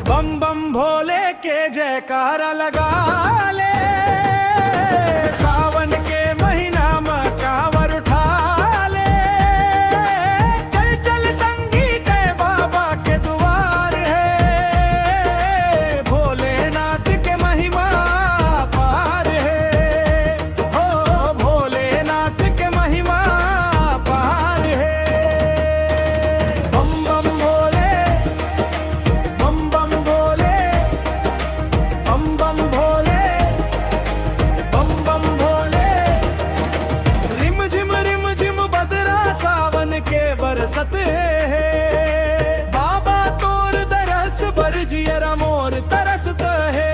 बम बम भोले के जयकारा लगा ले, सावन के महीना में कांवर उठा ले। चल चल संगीत है बाबा के द्वार है, भोलेनाथ के महिमा पार है। हो भोलेनाथ के महिमा पार है। बम बम भोले, बम बम भोले, बम बम भोले, बम बम भोले। रिम झिम बदरा सावन के बरसते है, बाबा तोर दरस बर जियरा मोर तरसत है।